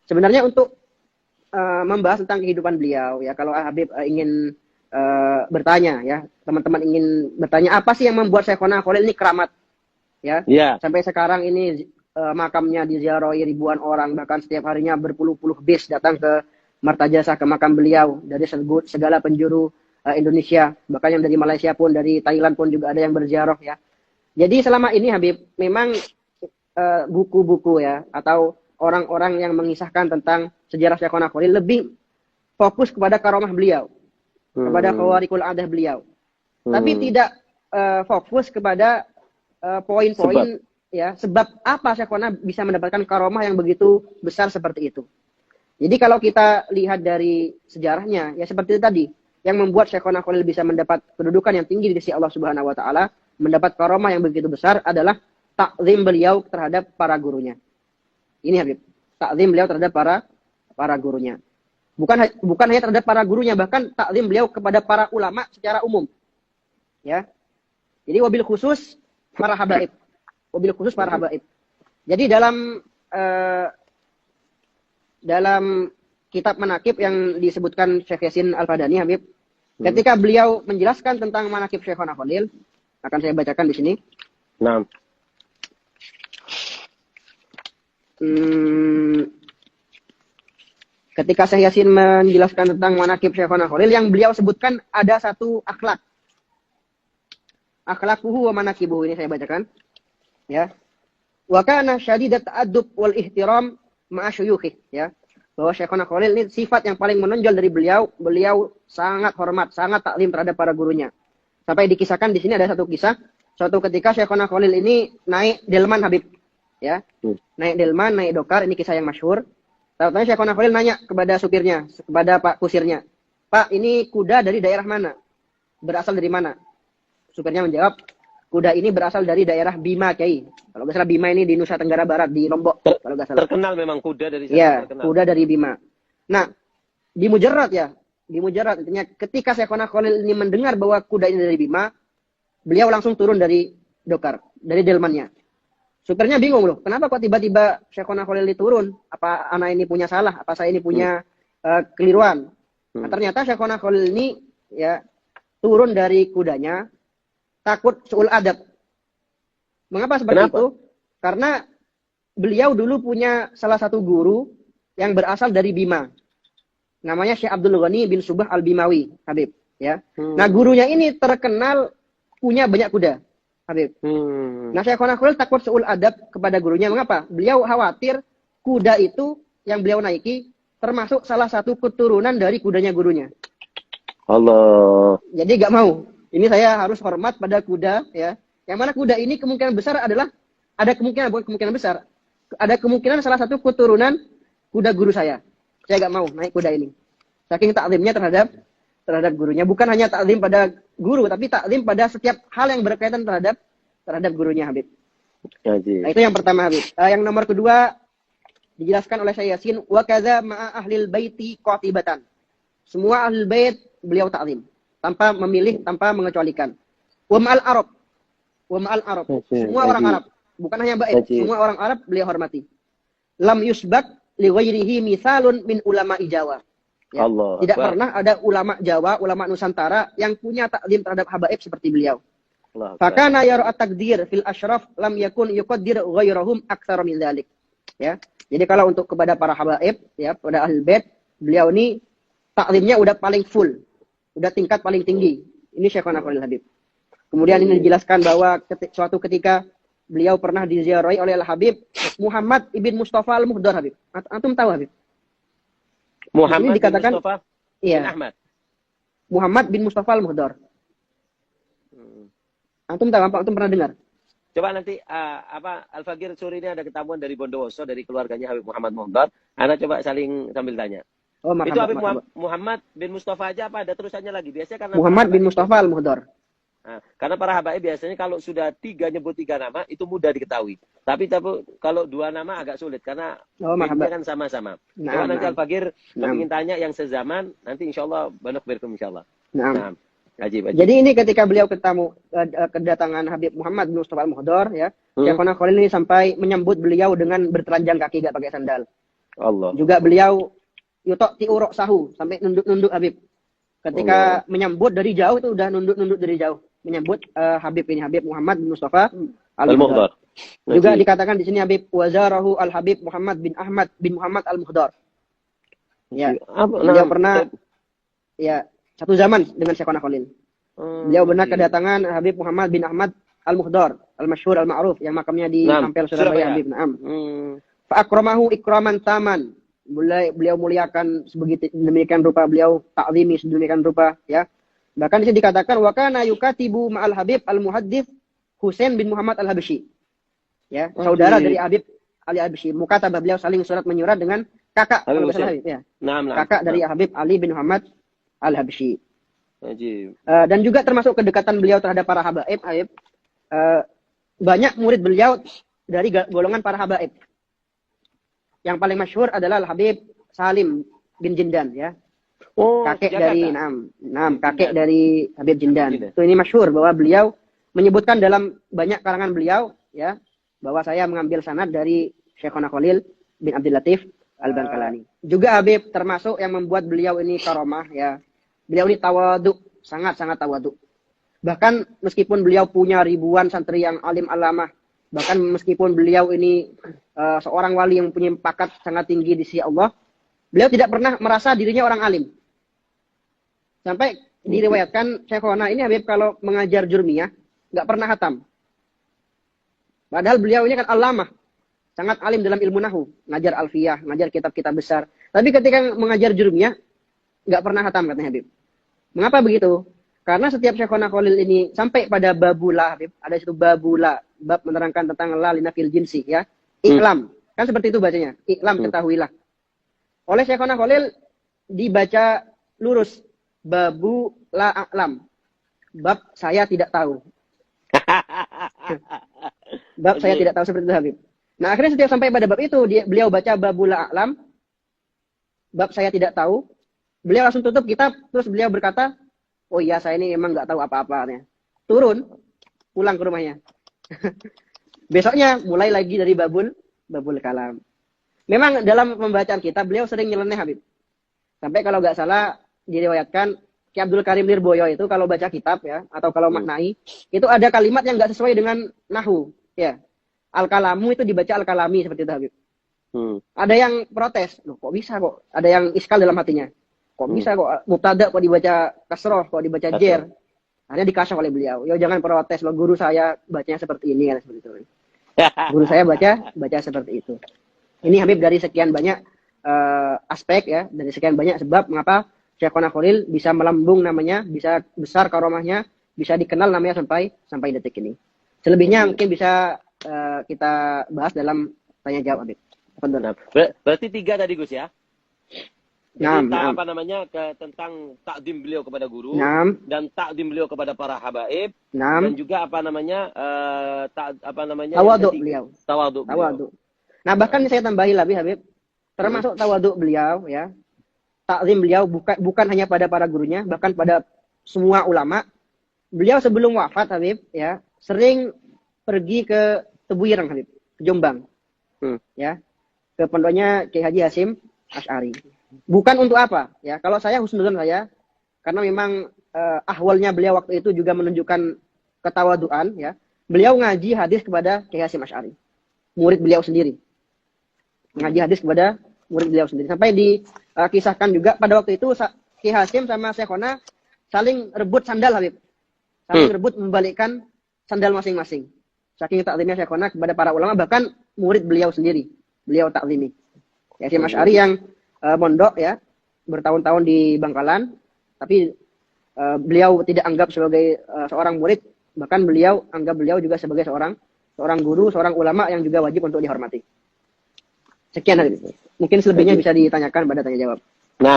sebenarnya untuk membahas tentang kehidupan beliau ya, kalau Habib ingin bertanya ya, teman-teman ingin bertanya apa sih yang membuat Syekhona Khalil ini keramat ya, sampai sekarang ini makamnya diziarahi ribuan orang, bahkan setiap harinya berpuluh-puluh bis datang ke Martajasa, ke makam beliau dari segala penjuru Indonesia, bahkan yang dari Malaysia pun, dari Thailand pun juga ada yang berziarah ya. Jadi selama ini Habib memang buku-buku ya atau orang-orang yang mengisahkan tentang sejarah Syekhona Khalil lebih fokus kepada karomah beliau, kepada khawarikul adah beliau, tapi tidak fokus kepada poin-poin ya, sebab apa Syekhona bisa mendapatkan karomah yang begitu besar seperti itu. Jadi kalau kita lihat dari sejarahnya ya seperti itu tadi, yang membuat Syekhona Khalil bisa mendapat kedudukan yang tinggi di sisi Allah Subhanahu wa taala, mendapat karomah yang begitu besar adalah takzim beliau terhadap para gurunya. Ini Habib, takzim beliau terhadap para gurunya. Bukan hanya terhadap para gurunya, bahkan takzim beliau kepada para ulama secara umum. Ya. Jadi wabil khusus para habaib. Wabil khusus para habaib. Jadi dalam kitab manakib yang disebutkan Syekh Yasin Al-Fadani Habib, ketika beliau menjelaskan tentang manakib Syekhona Khalil, akan saya bacakan di sini. Nah. Ketika Syekh Yasin menjelaskan tentang manakib Syekhona Khalil, yang beliau sebutkan ada satu akhlak. Akhlakuhu wa manakibuhu, ini saya bacakan. Ya. Wa kana syadidat ta'addub wal ihtiram ma'a syuyukhi, ya. Bahwa Syekhona Khalil ini sifat yang paling menonjol dari beliau sangat hormat, sangat taklim terhadap para gurunya. Sampai dikisahkan di sini ada satu kisah, suatu ketika Syekhona Khalil ini naik delman Habib. Ya, naik delman, naik dokar, ini kisah yang masyhur. Tahu-tahu Syekhona Khalil nanya kepada supirnya, kepada Pak kusirnya, Pak, ini kuda dari daerah mana? Berasal dari mana? Supirnya menjawab, kuda ini berasal dari daerah Bima, Kiai. Kalau nggak salah Bima ini di Nusa Tenggara Barat, di Lombok. Kalau nggak salah. Terkenal memang kuda dari sana. Ya, terkenal. Kuda dari Bima. Nah, di Mujarrad ya, di Mujarrad artinya ketika Syekhona Khalil ini mendengar bahwa kuda ini dari Bima, beliau langsung turun dari dokar, dari delmannya. Supirnya bingung loh, kenapa kok tiba-tiba Syekhona Khalil turun? Apa anak ini punya salah? Apa saya ini punya keliruan? Nah, ternyata Syekhona Khalil ini ya turun dari kudanya takut su'ul adab. Mengapa seperti itu? Karena beliau dulu punya salah satu guru yang berasal dari Bima. Namanya Syekh Abdul Ghani bin Subah Al-Bimawi, Habib. Ya. Nah, gurunya ini terkenal punya banyak kuda. Habib. Nah, Syekhona Khalil takut su'ul adab kepada gurunya. Mengapa? Beliau khawatir kuda itu yang beliau naiki termasuk salah satu keturunan dari kudanya gurunya. Allah. Jadi gak mau. Ini saya harus hormat pada kuda ya. Yang mana kuda ini kemungkinan besar adalah, ada kemungkinan, bukan kemungkinan besar, ada kemungkinan salah satu keturunan kuda guru saya. Saya gak mau naik kuda ini. Saking takzimnya terhadap gurunya, bukan hanya takzim pada guru, tapi takzim pada setiap hal yang berkaitan terhadap gurunya Habib. Nah, itu yang pertama Habib. Yang nomor kedua dijelaskan oleh Syekh Yasin, wa kadza ma'a ahlil baiti qatibatan. Semua ahlul bait beliau takzim tanpa memilih, tanpa mengecualikan. Wa ma'al Arab. Wa ma'al Arab. Semua orang Arab, bukan hanya bait, semua orang Arab beliau hormati. Lam yusbak li ghairihi mithalun min ulama Jawa. Ya, tidak pernah ada ulama Jawa, ulama Nusantara yang punya taklim terhadap habaib seperti beliau. Fakana yara at-taqdir fil asyraf lam yakun yuqaddir ghairahum aktsara min dzalik. Ya. Jadi kalau untuk kepada para habaib ya, pada ahli bait, beliau ini taklimnya udah paling full. Udah tingkat paling tinggi. Ini Syekhona Khalil Habib. Kemudian ini dijelaskan bahwa suatu ketika beliau pernah diziarahi oleh Al-Habib Muhammad ibn Mustafa Al-Muhdar Habib. Antum tahu Habib? Muhammad dikatakan, bin Mustafa iya, bin Ahmad. Muhammad bin Mustafa Al-Muhdar. Antum tahu apa? Antum pernah dengar? Coba nanti Al-Fakir Suri ini ada ketamuan dari Bondowoso, dari keluarganya Habib Muhammad Muhdar. Anda coba saling sambil tanya. Oh, itu Habib Muhammad bin Mustafa aja apa ada terusannya lagi? Biasanya karena Muhammad bin Mustafa Al-Muhdar. Nah, karena para habaib biasanya kalau sudah nyebut tiga nama itu mudah diketahui. Tapi kalau dua nama agak sulit karena bedanya kan sama-sama. Coba nanti Al-Fakir ingin tanya yang sezaman, nanti insya Allah banyak berkum insya Allah. Nah. Ajib. Jadi ini ketika beliau kedatangan Habib Muhammad bin Mustafa Al-Muhdar ya, Syekhona Khalil ini sampai menyambut beliau dengan bertelanjang kaki, gak pakai sandal. Allah. Juga beliau yutok tiurok sahu, sampai nunduk-nunduk Habib. Ketika menyambut dari jauh itu udah nunduk-nunduk dari jauh. Menyambut Habib ini, Habib Muhammad bin Mustafa Al-Muhdar. Juga dikatakan di sini Habib wazarahu Al-Habib Muhammad bin Ahmad bin Muhammad Al-Muhdar. Ya, beliau pernah ya satu zaman dengan Syekhona Khalil. Beliau benar kedatangan Habib Muhammad bin Ahmad Al-Muhdar, Al-Masyhur Al-Ma'ruf yang makamnya di Ampel Surabaya Habib. Naam. Fa akramahu ikraman taman. Beliau muliakan sedemikian rupa, beliau ta'zimi sedemikian rupa ya. Bahkan di sini dikatakan wa kana yukatibu ma'al Habib Al-Muhaddits Husain bin Muhammad Al-Habsyi. Ya, saudara dari Habib Ali Al-Habsyi. Mukatabah, beliau saling surat menyurat dengan kakak kalau salah Habib ya. Kakak dari Habib Ali bin Muhammad Al-Habsyi. Dan juga termasuk kedekatan beliau terhadap para habaib, Habib. Banyak murid beliau dari golongan para habaib. Yang paling masyhur adalah Habib Salim bin Jindan ya. Kakek dari kakek dari Habib Jindan. Itu ini masyhur bahwa beliau menyebutkan dalam banyak karangan beliau ya bahwa saya mengambil sanad dari Syekhona Khalil bin Abdul Latif Al-Bankalani. Juga Habib termasuk yang membuat beliau ini karomah ya. Beliau ini tawadu, sangat-sangat tawadu. Bahkan meskipun beliau punya ribuan santri yang alim alamah, bahkan meskipun beliau ini seorang wali yang punya pangkat sangat tinggi di sisi Allah, beliau tidak pernah merasa dirinya orang alim. Sampai diriwayatkan Syekhona ini Habib kalau mengajar jurmiyah nggak pernah khatam. Padahal beliau ini kan alamah, sangat alim dalam ilmu nahu, ngajar alfiyah, ngajar kitab-kitab besar. Tapi ketika mengajar jurmiyah nggak pernah khatam katanya Habib. Mengapa begitu? Karena setiap Syekhona Khalil ini sampai pada babula Habib, ada situ babula, bab menerangkan tentang la linafil jinsi ya. Iklam, kan seperti itu bacanya. Iklam, ketahuilah. Oleh Syekhona Khalil dibaca lurus babu la a'lam. Bab saya tidak tahu. Bab saya tidak tahu, seperti itu Habib. Nah, akhirnya setiap sampai pada bab itu beliau baca babul a'lam. Bab saya tidak tahu. Beliau langsung tutup kitab, terus beliau berkata, oh iya saya ini emang nggak tahu apa-apa. Turun, pulang ke rumahnya. Besoknya mulai lagi dari babul kalam. Memang dalam pembacaan kitab beliau sering nyeleneh Habib. Sampai kalau nggak salah diriwayatkan Ki Abdul Karim Lirboyo itu kalau baca kitab ya, atau kalau maknai, itu ada kalimat yang nggak sesuai dengan nahu. Ya, al-kalamu itu dibaca al-kalami seperti itu Habib. Ada yang protes, loh kok bisa kok? Ada yang iskal dalam hatinya. Kok bisa kok mubtada kok dibaca kasroh, kok dibaca jer. Akhirnya dikasih oleh beliau. Yo jangan protes, lo guru saya bacanya seperti ini kan seperti itu. Guru saya baca seperti itu. Ini Habib dari sekian banyak aspek ya, dari sekian banyak sebab mengapa Syekhona Khalil bisa melambung namanya, bisa besar karomahnya, bisa dikenal namanya sampai detik ini. Selebihnya mungkin bisa kita bahas dalam tanya jawab Habib. Berarti 3 tadi Gus ya? Apa namanya tentang takdim beliau kepada guru dan takdim beliau kepada para habaib dan juga apa namanya tawaduk beliau. Nah, bahkan saya tambahi lagi Habib, termasuk tawaduk beliau ya. Takzim beliau bukan hanya pada para gurunya, bahkan pada semua ulama. Beliau sebelum wafat Habib ya, sering pergi ke Tebuireng Habib, ke Jombang. Ya. Ke pondoknya Kiai Haji Hasyim Asy'ari. Bukan untuk apa ya, kalau saya husnudzon saya karena memang ahwalnya beliau waktu itu juga menunjukkan ketawaduan ya. Beliau ngaji hadis kepada Kiai Hasyim Asy'ari, murid beliau sendiri. Ngaji hadis kepada murid beliau sendiri. Sampai dikisahkan juga pada waktu itu Kiai Hasyim sama Syekhona saling rebut sandal Habib. Saling rebut membalikkan sandal masing-masing. Saking takzimnya Syekhona kepada para ulama, bahkan murid beliau sendiri beliau takzimi. Kiai Hasyim Asy'ari yang mondok ya, bertahun-tahun di Bangkalan, tapi beliau tidak anggap sebagai seorang murid, bahkan beliau anggap beliau juga sebagai seorang guru, seorang ulama yang juga wajib untuk dihormati. Sekian Habib. Mungkin selebihnya bisa ditanyakan pada tanya jawab. Nah.